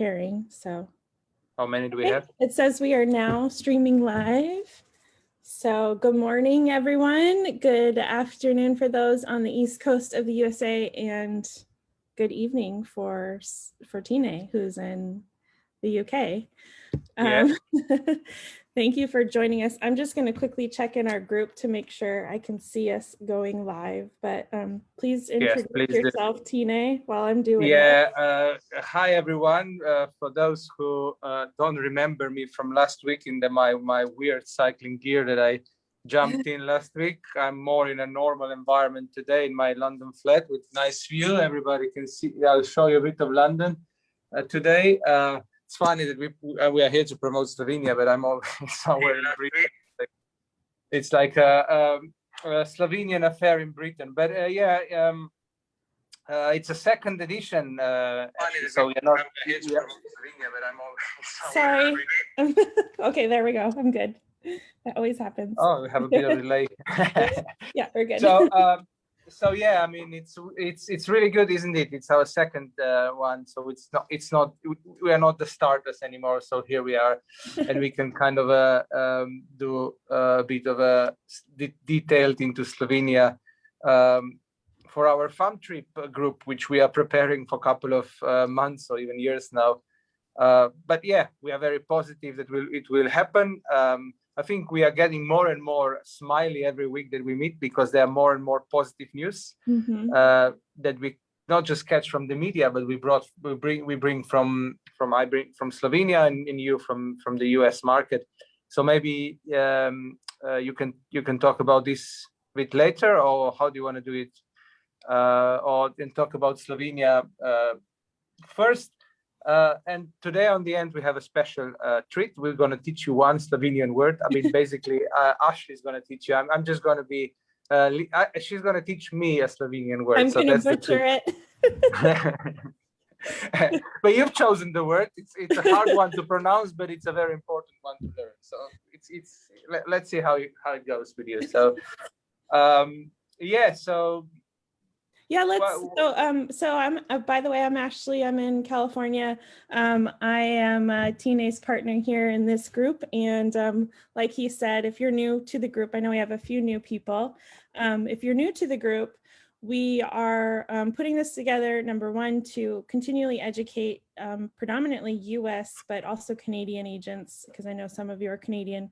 preparing. So how many do we have? It says we are now streaming live. So good morning, everyone. Good afternoon for those on the East Coast of the USA, and good evening for Tine, who's in the UK. Thank you for joining us. I'm just going to quickly check in our group to make sure I can see us going live, but please introduce yourself, Tine, while I'm doing it. Hi, everyone. For those who don't remember me from last week in my weird cycling gear that I jumped in last week, I'm more in a normal environment today in my London flat with nice view. Everybody can see. I'll show you a bit of London today. It's funny that we are here to promote Slovenia, but I'm always somewhere in Britain. It's like a Slovenian affair in Britain. But it's a second edition. So we're not here to promote Slovenia, but I'm always sorry. Okay, there we go. I'm good. That always happens. Oh, we have a bit of delay. Yeah, we're good. So yeah, I mean, it's really good, isn't it? It's our second one, so it's not we are not the starters anymore. So here we are, and we can kind of do a bit of a detailed into Slovenia for our farm trip group, which we are preparing for a couple of months or even years now. But yeah, we are very positive that it will happen. I think we are getting more and more smiley every week that we meet, because there are more and more positive news that we not just catch from the media, but we bring from Slovenia and you from the US market. So maybe you can talk about this a bit later, or how do you want to do it? Or then talk about Slovenia first. And today on the end, we have a special treat. We're going to teach you one Slovenian word. I mean, basically, Ashley is going to teach you. I'm just going to be, she's going to teach me a Slovenian word. I'm going to butcher it. But you've chosen the word. It's a hard one to pronounce, but it's a very important one to learn. So let's see how it goes with you. So, yeah, so I'm by the way, I'm Ashley. I'm in California. I am Tine's partner here in this group, and like he said, if you're new to the group, I know we have a few new people. If you're new to the group, we are putting this together, number one, to continually educate predominantly US, but also Canadian agents, because I know some of you are Canadian,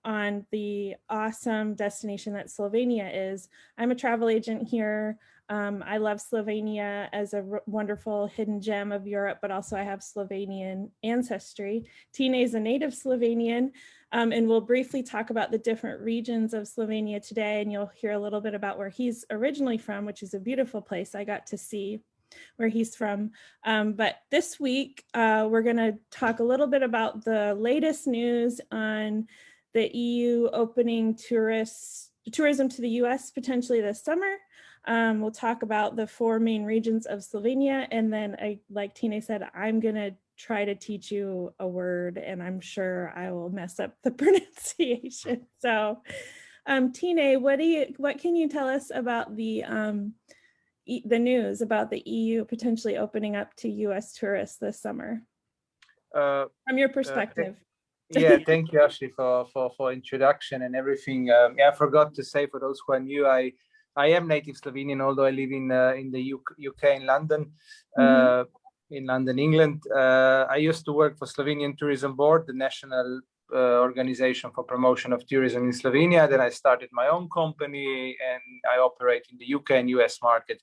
on the awesome destination that Slovenia is. I'm a travel agent here. I love Slovenia as a wonderful hidden gem of Europe, but also I have Slovenian ancestry. Tine is a native Slovenian, and we'll briefly talk about the different regions of Slovenia today, and you'll hear a little bit about where he's originally from, which is a beautiful place I got to see where he's from. But this week, we're gonna talk a little bit about the latest news on the EU opening tourism to the US potentially this summer. We'll talk about the 4 main regions of Slovenia, and then like Tine said, I'm gonna try to teach you a word, and I'm sure I will mess up the pronunciation. So Tine, what can you tell us about the news about the EU potentially opening up to US tourists this summer from your perspective? Yeah, thank you, Ashley, for introduction and everything. Yeah, I forgot to say, for those who are new, I am native Slovenian, although I live in the UK, in London, England. I used to work for Slovenian Tourism Board, the national organization for promotion of tourism in Slovenia. Then I started my own company, and I operate in the UK and US market,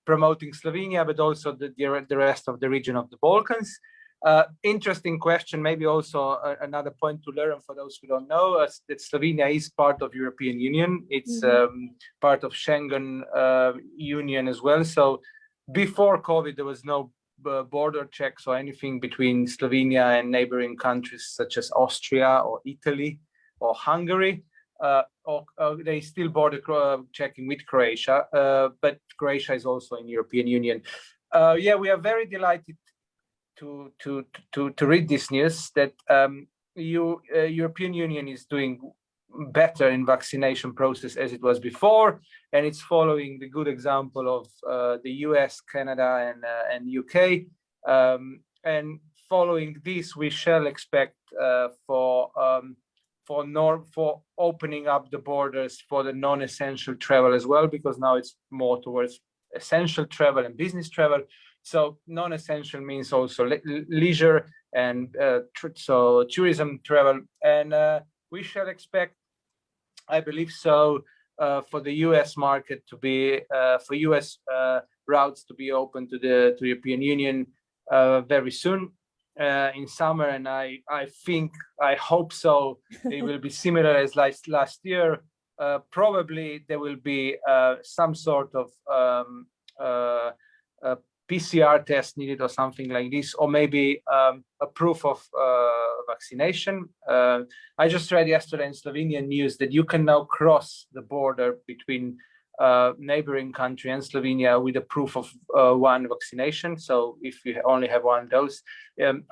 promoting Slovenia, but also the rest of the region of the Balkans. Interesting question. Maybe also another point to learn for those who don't know that Slovenia is part of European Union. It's part of Schengen Union as well. So before COVID, there was no border checks or anything between Slovenia and neighboring countries such as Austria or Italy or Hungary. Or they still border checking with Croatia, but Croatia is also in European Union. Yeah, we are very delighted to read this news that European Union is doing better in vaccination process as it was before, and it's following the good example of the US, Canada, and UK. and following this, we shall expect for opening up the borders for the non-essential travel as well, because now it's more towards essential travel and business travel. So non-essential means also leisure and so tourism travel, and we shall expect, I believe so, for the US market to be for US routes to be open to the European Union very soon in summer, and I hope so. It will be similar as last year. Probably there will be some sort of PCR test needed or something like this, or maybe a proof of vaccination. I just read yesterday in Slovenian news that you can now cross the border between neighboring country and Slovenia with a proof of one vaccination. So if you only have one dose, it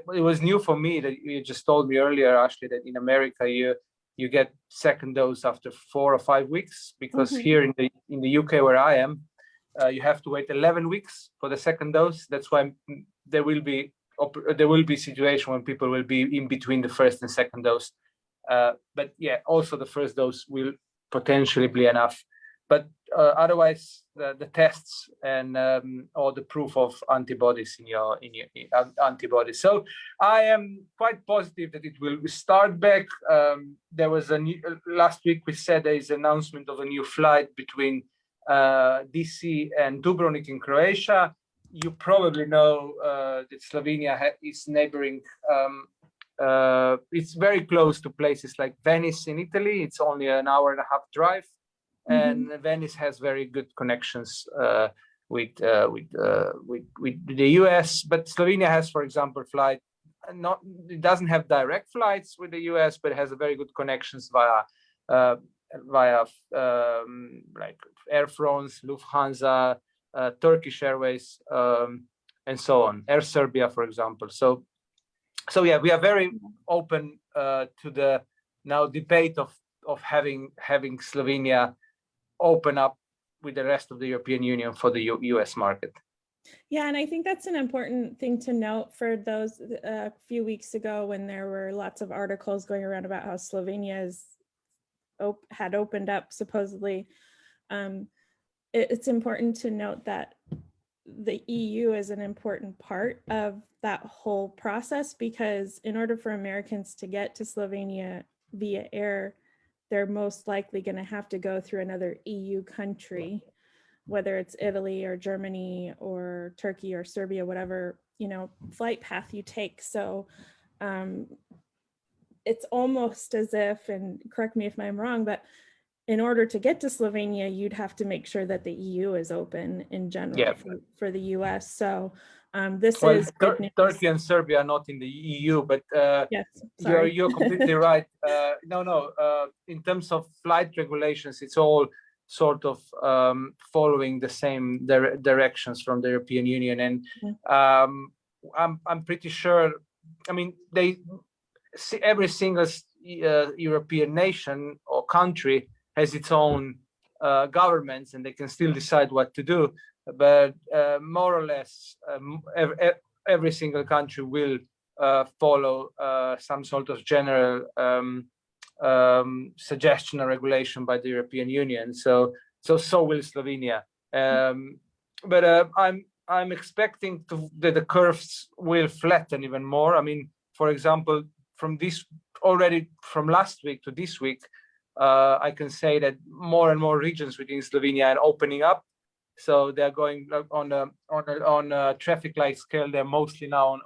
was new for me that you just told me earlier, Ashley, that in America you get second dose after 4 or 5 weeks, because here in the UK where I am, you have to wait 11 weeks for the second dose. That's why there will be a situation when people will be in between the first and second dose. But yeah, also the first dose will potentially be enough. But otherwise, the tests and or the proof of antibodies in your antibodies. So I am quite positive that it will start back. There was last week we said there is an announcement of a new flight between DC and Dubrovnik in Croatia. You probably know that Slovenia is neighboring. It's very close to places like Venice in Italy. It's only an hour and a half drive, and Venice has very good connections with the US. But Slovenia has, for example, it doesn't have direct flights with the US, but it has a very good connections via like Air France, Lufthansa, Turkish Airways, and so on. Air Serbia, for example. So yeah, we are very open to the now debate of having Slovenia open up with the rest of the European Union for the US market. Yeah, and I think that's an important thing to note for those a few weeks ago when there were lots of articles going around about how Slovenia had opened up supposedly. It's important to note that the EU is an important part of that whole process, because in order for Americans to get to Slovenia via air, they're most likely going to have to go through another EU country, whether it's Italy or Germany or Turkey or Serbia, whatever, flight path you take. So it's almost as if, and correct me if I'm wrong, but in order to get to Slovenia, you'd have to make sure that the EU is open in general for the US. So this is Turkey and Serbia are not in the EU, but yes, you're completely right. In terms of flight regulations, it's all sort of following the same directions from the European Union, and I'm pretty sure. I mean, every single European nation or country has its own governments, and they can still decide what to do. But more or less, every single country will follow some sort of general suggestion or regulation by the European Union. So will Slovenia. But I'm expecting that the curves will flatten even more. I mean, for example, from last week to this week, I can say that more and more regions within Slovenia are opening up. So they're going on a traffic light scale. They're mostly now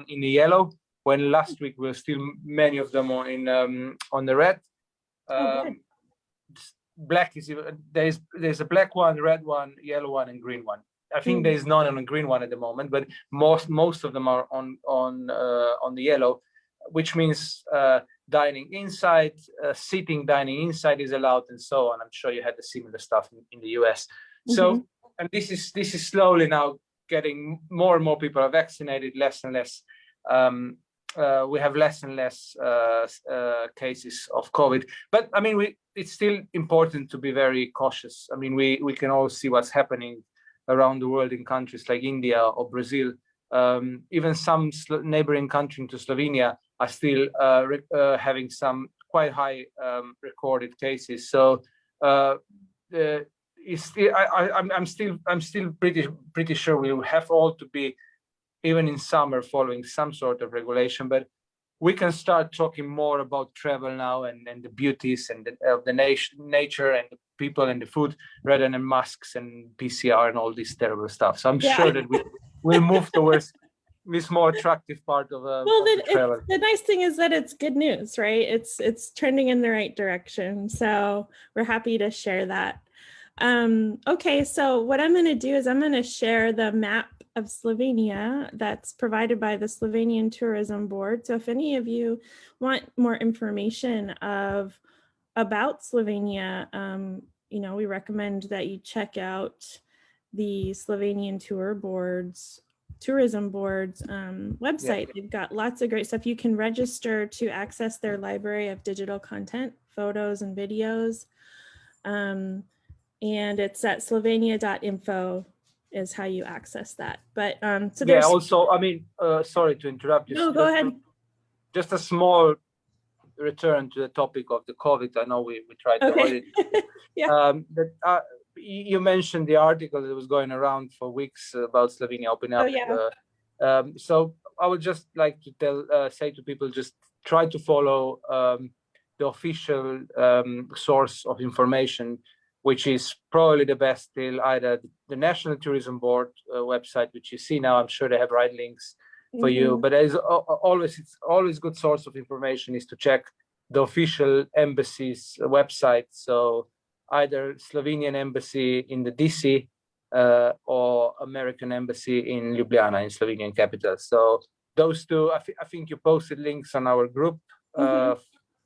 in the yellow, when last week were still many of them on the red. Black is there's a black one, red one, yellow one, and green one. I think there's none on the green one at the moment, but most of them are on the yellow, which means dining inside, sitting dining inside is allowed, and so on. I'm sure you had the similar stuff in the US. So, and this is slowly now getting more and more people are vaccinated, less and less. We have less and less cases of COVID. But I mean, it's still important to be very cautious. I mean, we can all see what's happening around the world in countries like India or Brazil, Even some neighboring countries to Slovenia are still having some quite high recorded cases. So I'm still pretty sure we will have all to be, even in summer, following some sort of regulation. But we can start talking more about travel now and the beauties and of the nature and the people and the food, rather than masks and PCR and all this terrible stuff. So I'm sure that we'll move towards this more attractive part of the travel. The nice thing is that it's good news, right? It's trending in the right direction. So we're happy to share that. Okay, so what I'm going to do is I'm going to share the map of Slovenia that's provided by the Slovenian Tourism Board. So if any of you want more information about Slovenia, we recommend that you check out the Slovenian Tourism Board's website. They've got lots of great stuff. You can register to access their library of digital content, photos and videos. And it's at slovenia.info is how you access that. But so there's also, I mean, sorry to interrupt you. No, go ahead. Just a small return to the topic of the COVID. I know we tried to avoid it. You mentioned the article that was going around for weeks about Slovenia opening up. So I would just like to say to people, just try to follow the official source of information, which is probably the best still, either the National Tourism Board website, which you see now. I'm sure they have right links for you, but it's always good source of information is to check the official embassy's website. So either Slovenian embassy in the DC or American embassy in Ljubljana, in Slovenian capital. So those two, I think you posted links on our group,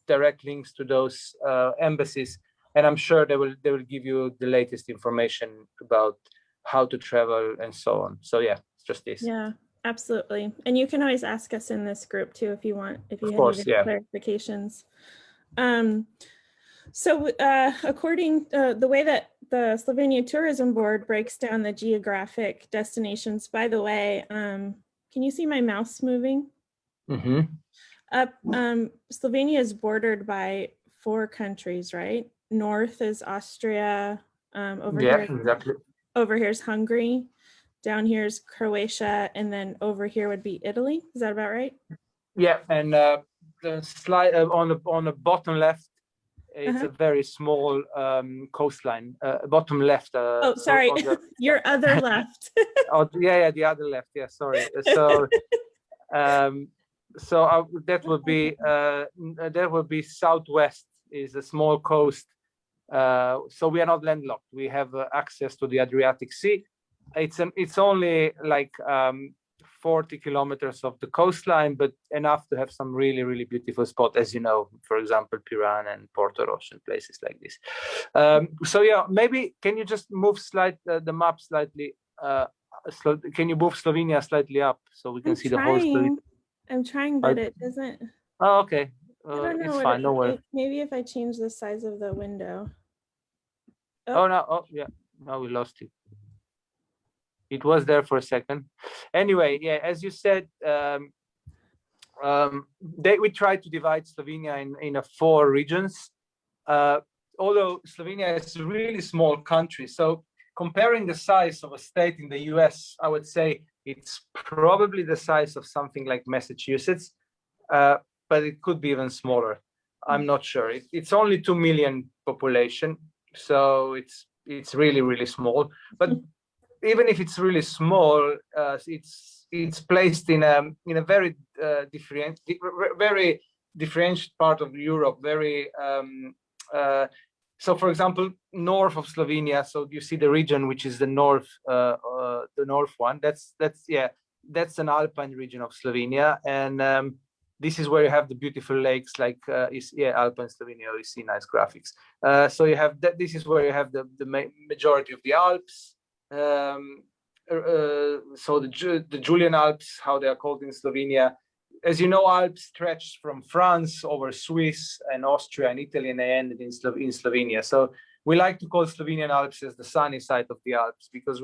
direct links to those embassies. And I'm sure they will give you the latest information about how to travel and so on. So yeah, it's just this. Yeah, absolutely. And you can always ask us in this group too if you want, if you have any clarifications. So according the way that the Slovenia Tourism Board breaks down the geographic destinations, by the way, can you see my mouse moving? Slovenia is bordered by 4 countries, right? North is Austria, over here is Hungary, down here is Croatia, and then over here would be Italy. Is that about right? Yeah, and the slide on the bottom left, it's a very small coastline. Bottom left. Oh, sorry, your other left. Oh, yeah, the other left. Yeah, sorry. So, that would be southwest is a small coast. So we are not landlocked. We have access to the Adriatic Sea. It's only like 40 kilometers of the coastline, but enough to have some really, really beautiful spots, as you know, for example, Piran and Portorož and places like this. So yeah, maybe can you just move the map slightly? Can you move Slovenia slightly up so we can see the whole Slovenia? I'm trying, but it doesn't. Oh, okay. It's fine, no worries. Maybe if I change the size of the window. Yeah, now we lost it. It was there for a second. Anyway, yeah, as you said, we tried to divide Slovenia in 4 regions. Although Slovenia is a really small country, so comparing the size of a state in the US, I would say it's probably the size of something like Massachusetts. But it could be even smaller. I'm not sure. It's only 2 million population, so it's really, really small. But even if it's really small, it's placed in a very differentiated part of Europe. So, for example, north of Slovenia. So you see the region which is the north one. That's an alpine region of Slovenia, and this is where you have the beautiful lakes, like Alpine Slovenia. You see nice graphics. So you have that. This is where you have the majority of the Alps. So the Julian Alps, how they are called in Slovenia. As you know, Alps stretch from France over Swiss and Austria and Italy, and they ended in Slovenia. So we like to call Slovenian Alps as the sunny side of the Alps, because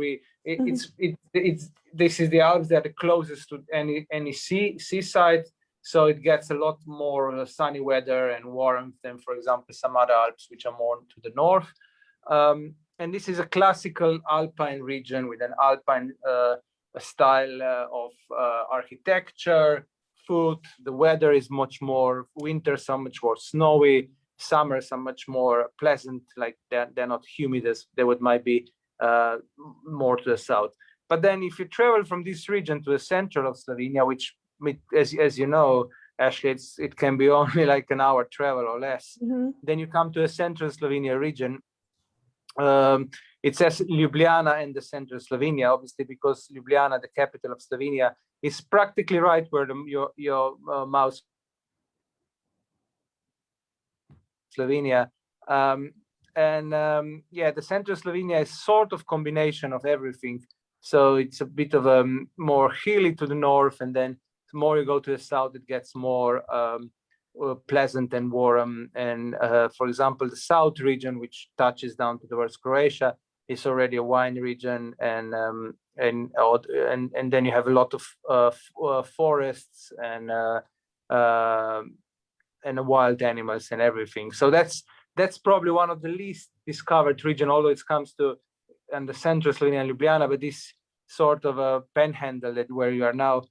this is the Alps that are the closest to any seaside, so it gets a lot more sunny weather and warmth than, for example, some other Alps which are more to the north. And this is a classical alpine region with an alpine style of architecture, food. The weather is much more, winters are much more snowy, summers are much more pleasant, like they're not humid as they might be more to the south. But then if you travel from this region to the center of Slovenia, which, as you know, Ashley, it can be only like an hour travel or less, then you come to the central Slovenia region. It says Ljubljana in the center of Slovenia, obviously, because Ljubljana, the capital of Slovenia, is practically right where your mouse Slovenia. Yeah, the center of Slovenia is sort of combination of everything. So it's a bit of a more hilly to the north, and then the more you go to the south, it gets more pleasant and warm. And for example, the south region, which touches down towards Croatia, is already a wine region, and then you have a lot of forests and wild animals and everything. So that's probably one of the least discovered region, although it comes to and the central Slovenia and Ljubljana, but this sort of a panhandle that where you are now,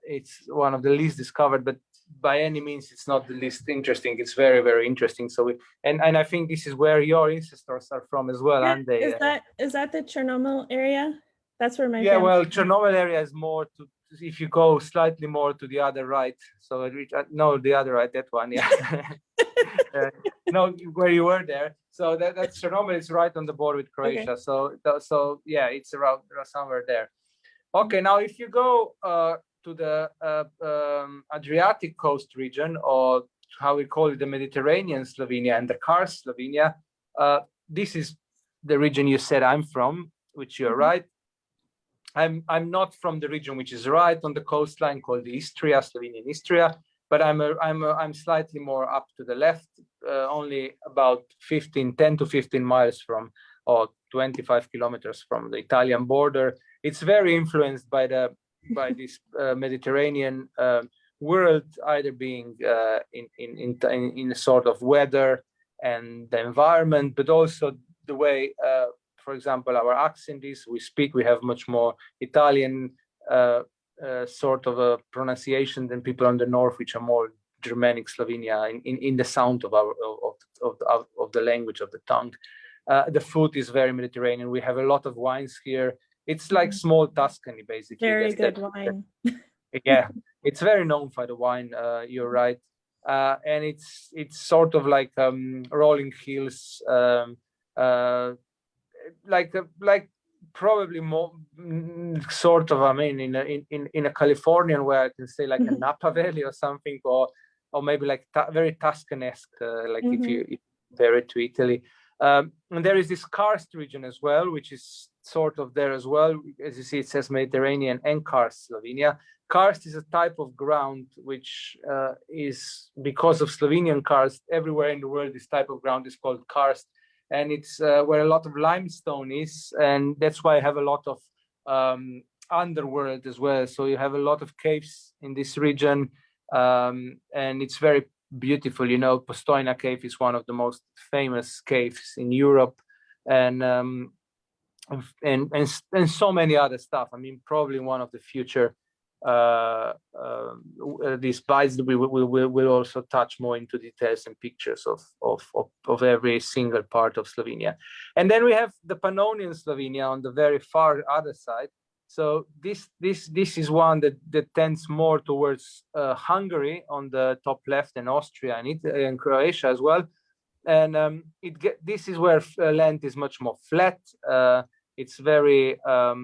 it's one of the least discovered, but by any means it's not the least interesting. It's very, very interesting. So and I think this is where your ancestors are from as well, aren't they? Is that the Chernobyl area? That's where my family. Well, Chernobyl area is more to, if you go slightly more to the other right. So no, the other right, that one, yeah. No, where you were there. So that's Chernobyl is right on the border with Croatia. Okay. So yeah, it's around somewhere there. Okay, now if you go to the Adriatic coast region, or how we call it, the Mediterranean Slovenia and the Kars Slovenia, this is the region you said I'm from, which you're right. I'm not from the region which is right on the coastline called the Istria, Slovenian Istria, but I'm slightly more up to the left, only about 10 to 15 miles from, or 25 kilometers from the Italian border. It's very influenced by this Mediterranean world, either being in a sort of weather and the environment, but also the way, for example, our accent is. We have much more Italian sort of a pronunciation than people on the north, which are more Germanic Slovenia in the sound of the language, of the tongue. The food is very Mediterranean. We have a lot of wines here. It's like small Tuscany, basically. Very good wine. Yeah, it's very known for the wine. You're right, and it's sort of like rolling hills, like probably more sort of. I mean, in a Californian way, I can say like a Napa Valley or something, or maybe like very Tuscanesque, like if you compare it to Italy. And there is this karst region as well, which is sort of there as well. As you see, it says Mediterranean and Karst Slovenia. Karst is a type of ground which is, because of Slovenian karst, everywhere in the world this type of ground is called karst, and it's where a lot of limestone is, and that's why I have a lot of underworld as well. So you have a lot of caves in this region, and it's very beautiful. You know, Postojna cave is one of the most famous caves in Europe, and so many other stuff. I mean, probably one of the future these bites we will also touch more into details and pictures of every single part of Slovenia. And then we have the Pannonian Slovenia on the very far other side. So this is one that tends more towards Hungary on the top left, and Austria and Croatia as well. And this is where land is much more flat. It's very a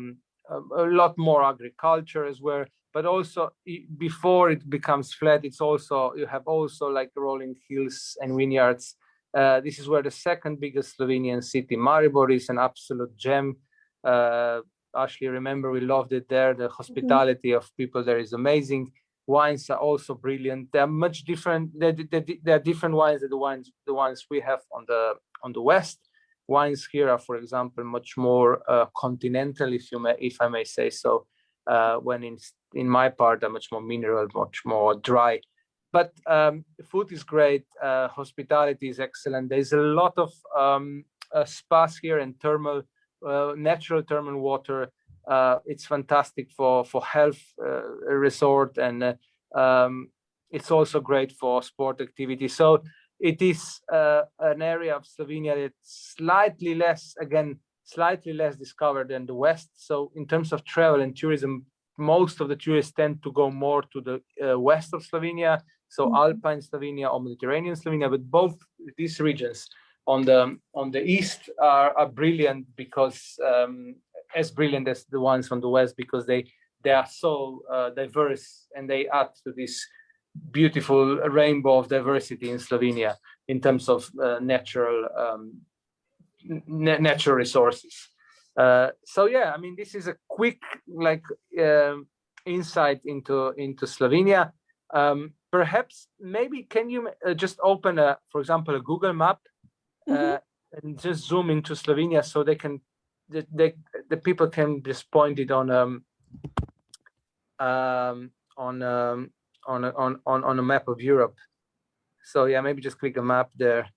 lot more agriculture as well. But also before it becomes flat, you have also like rolling hills and vineyards. This is where the second biggest Slovenian city, Maribor, is an absolute gem. Ashley, remember, we loved it there. The hospitality of people there is amazing. Wines are also brilliant. They're much different. They're different wines than the ones we have on the west. wines here are, for example, much more continental, if I may say so. When in my part are much more mineral, much more dry. But food is great. Hospitality is excellent. There's a lot of spas here and natural thermal water. It's fantastic for health resort, and it's also great for sport activity. So it is an area of Slovenia that's slightly less discovered than the West. So in terms of travel and tourism, most of the tourists tend to go more to the west of Slovenia, so Alpine Slovenia or Mediterranean Slovenia. But both these regions on the east are brilliant, because as brilliant as the ones on the west, because they are so diverse, and they add to this beautiful rainbow of diversity in Slovenia in terms of natural resources. So yeah, I mean, this is a quick insight into Slovenia. Perhaps maybe can you just open for example, a Google map and just zoom into Slovenia, so they can the people can just point it on a map of Europe. So yeah, maybe just click a map there.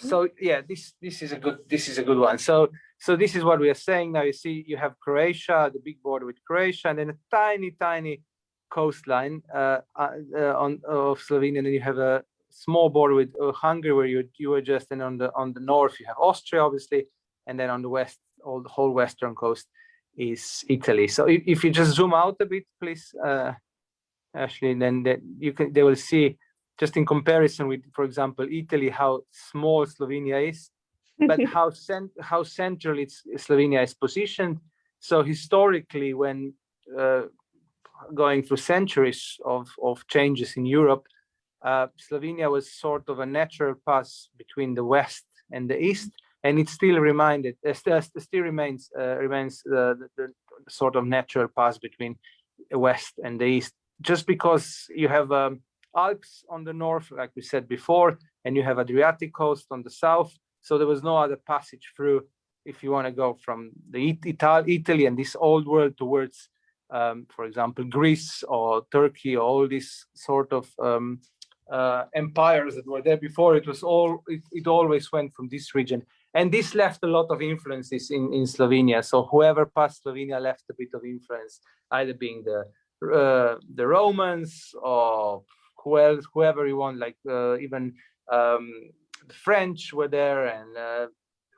So yeah, this is a good one. So this is what we are saying now. You see, you have Croatia, the big border with Croatia, and then a tiny coastline of Slovenia, and then you have a small border with Hungary, where you are just, and on the north you have Austria, obviously, and then on the west, the whole western coast is Italy. So if you just zoom out a bit, please, Ashley, then they will see, just in comparison with, for example, Italy, how small Slovenia is, but how central Slovenia is positioned. So historically, when going through centuries of changes in Europe, Slovenia was sort of a natural pass between the west and the east, and it still remains the sort of natural pass between the west and the east, just because you have Alps on the north, like we said before, and you have Adriatic coast on the south. So there was no other passage through if you want to go from the Italy and this old world towards, for example, Greece or Turkey, or all these sort of empires that were there before. It always went from this region, and this left a lot of influences in Slovenia. So whoever passed Slovenia left a bit of influence, either being the Romans or whoever you want, like even the French were there, and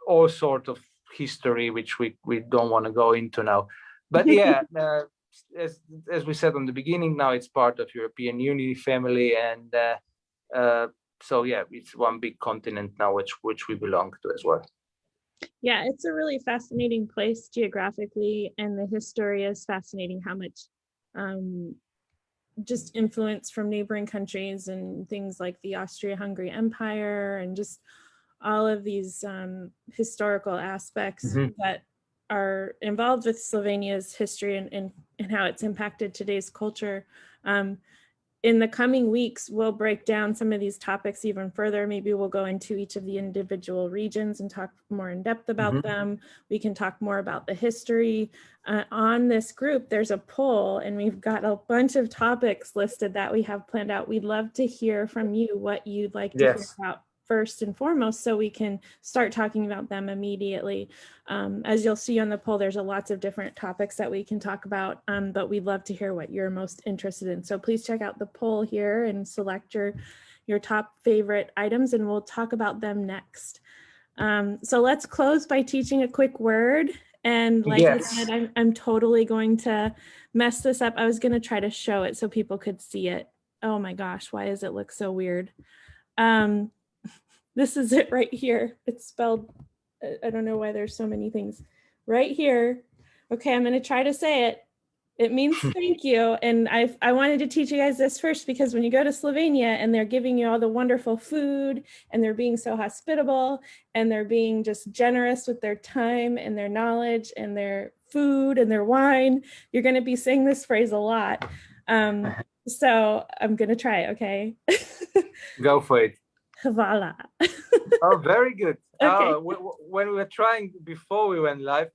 all sort of history which we don't want to go into now. But yeah, as we said on the beginning, now it's part of European Union family, and so yeah, it's one big continent now which we belong to as well. Yeah, it's a really fascinating place geographically, and the history is fascinating, how much just influence from neighboring countries and things like the Austria-Hungary Empire, and just all of these historical aspects that are involved with Slovenia's history and how it's impacted today's culture. In the coming weeks, we'll break down some of these topics even further. Maybe we'll go into each of the individual regions and talk more in depth about them. We can talk more about the history. On this group, there's a poll, and we've got a bunch of topics listed that we have planned out. We'd love to hear from you what you'd like to hear about first and foremost, so we can start talking about them immediately. As you'll see on the poll, there's lots of different topics that we can talk about, but we'd love to hear what you're most interested in. So please check out the poll here and select your top favorite items, and we'll talk about them next. So let's close by teaching a quick word. And like I said, I'm totally going to mess this up. I was going to try to show it so people could see it. Oh my gosh, why does it look so weird? This is it right here. It's spelled, I don't know why there's so many things right here. Okay, I'm going to try to say it. It means thank you. And I wanted to teach you guys this first, because when you go to Slovenia and they're giving you all the wonderful food, and they're being so hospitable, and they're being just generous with their time and their knowledge and their food and their wine, you're going to be saying this phrase a lot. So I'm going to try, okay? Go for it. Hvala. Oh, very good. Okay. When we were trying before we went live,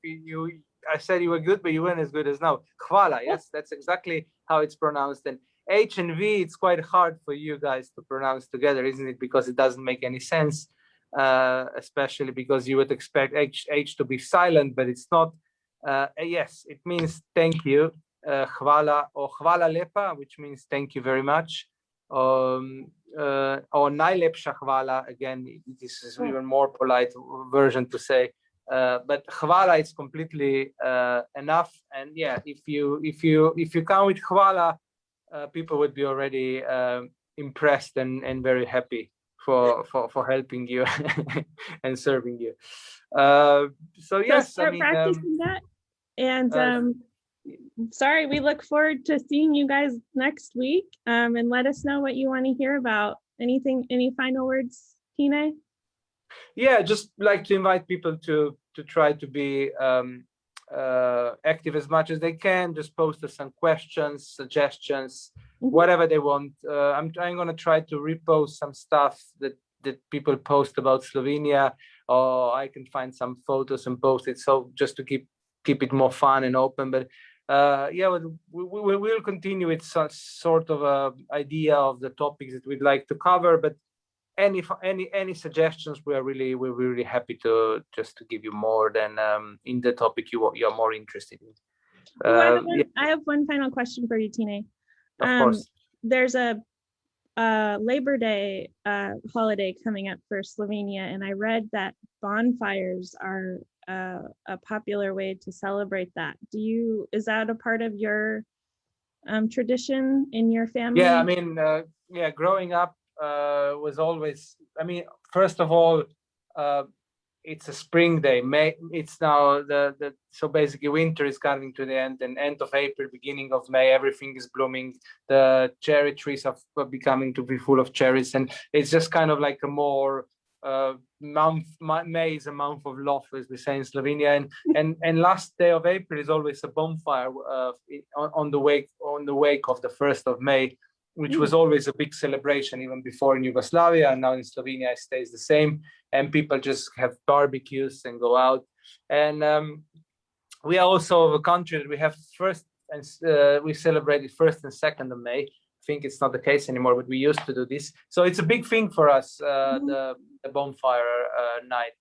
I said you were good, but you weren't as good as now. Hvala, yes, that's exactly how it's pronounced. And H and V, it's quite hard for you guys to pronounce together, isn't it? Because it doesn't make any sense, especially because you would expect H to be silent, but it's not. Yes, it means thank you, hvala or hvala lepa, which means thank you very much. Or najlepša hvala, again, this is even more polite version to say. But hvala is completely enough. And yeah, if you come with hvala, people would be already impressed and very happy for helping you and serving you. So yes, start practicing that. And sorry, we look forward to seeing you guys next week. And let us know what you want to hear about. Any final words, Tine? Yeah, just like to invite people to try to be active as much as they can. Just post us some questions, suggestions, whatever they want. I'm going to try to repost some stuff that people post about Slovenia, or I can find some photos and post it. So just to keep it more fun and open. But yeah, we will continue with some sort of idea of the topics that we'd like to cover. But any suggestions, we're really happy to just to give you more than in the topic you're more interested in. I have one final question for you, Tine. Of course. There's a Labor Day holiday coming up for Slovenia, and I read that bonfires are a popular way to celebrate that. Is that a part of your tradition in your family? Yeah, I mean, yeah, growing up was always, I mean, first of all, it's a spring day. It's now so basically winter is coming to the end, and end of April, beginning of May, everything is blooming. The cherry trees are becoming to be full of cherries, and it's just kind of like a more May is a month of love, as we say in Slovenia, and last day of April is always a bonfire on the wake of the 1st of May, which was always a big celebration even before in Yugoslavia, and now in Slovenia it stays the same, and people just have barbecues and go out. And we are also a country that we have we celebrated 1st and 2nd of May. I think it's not the case anymore, but we used to do this. So it's a big thing for us, the bonfire night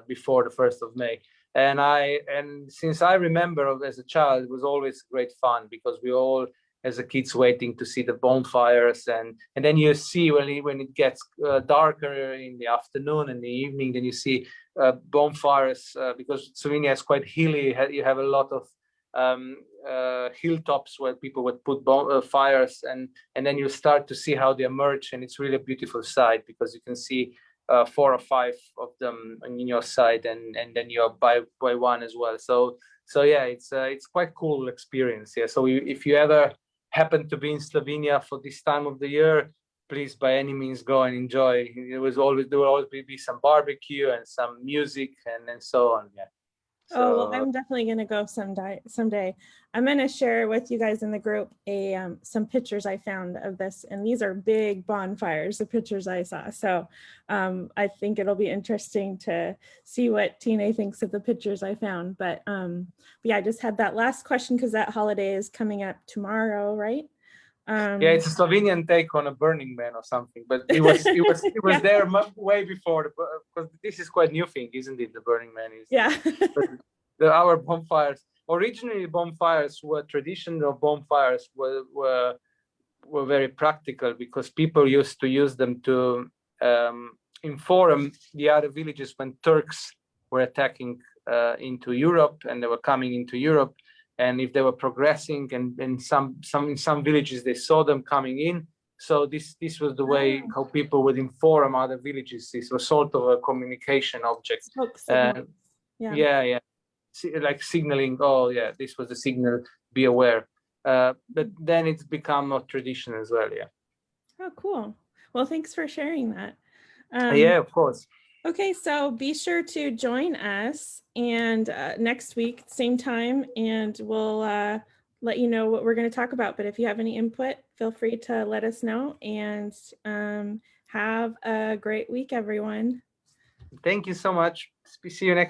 before the 1st of May. And since I remember as a child, it was always great fun, because we all, as a kids, waiting to see the bonfires, and then you see when it gets darker in the afternoon and the evening, then you see bonfires, because Slovenia is quite hilly. You have a lot of hilltops where people would put fires, and then you start to see how they emerge, and it's really a beautiful sight, because you can see 4 or 5 of them on your side, and then you're by one as well. So yeah, it's quite cool experience. Yeah. So if you ever happen to be in Slovenia for this time of the year, please by any means go and enjoy. There will always be some barbecue and some music and so on. Yeah. Oh, well, I'm definitely going to go someday. I'm going to share with you guys in the group some pictures I found of this, and these are big bonfires, the pictures I saw. So I think it'll be interesting to see what Tine thinks of the pictures I found. But yeah, I just had that last question because that holiday is coming up tomorrow, right? Yeah, it's a Slovenian take on a Burning Man or something, but it was yeah. There way before, because this is quite new thing, isn't it? The Burning Man is. Yeah. Our bonfires, originally bonfires were traditional bonfires were very practical, because people used to use them to inform the other villages when Turks were attacking into Europe, and they were coming into Europe. And if they were progressing, and in some villages they saw them coming in, so this was the way how people would inform other villages. This was sort of a communication object. Yeah, like signaling. Oh yeah, this was the signal. Be aware. But then it's become a tradition as well. Yeah. Oh, cool. Well, thanks for sharing that. Yeah, of course. Okay, so be sure to join us and next week, same time, and we'll let you know what we're going to talk about. But if you have any input, feel free to let us know, and Have a great week, everyone. Thank you so much. See you next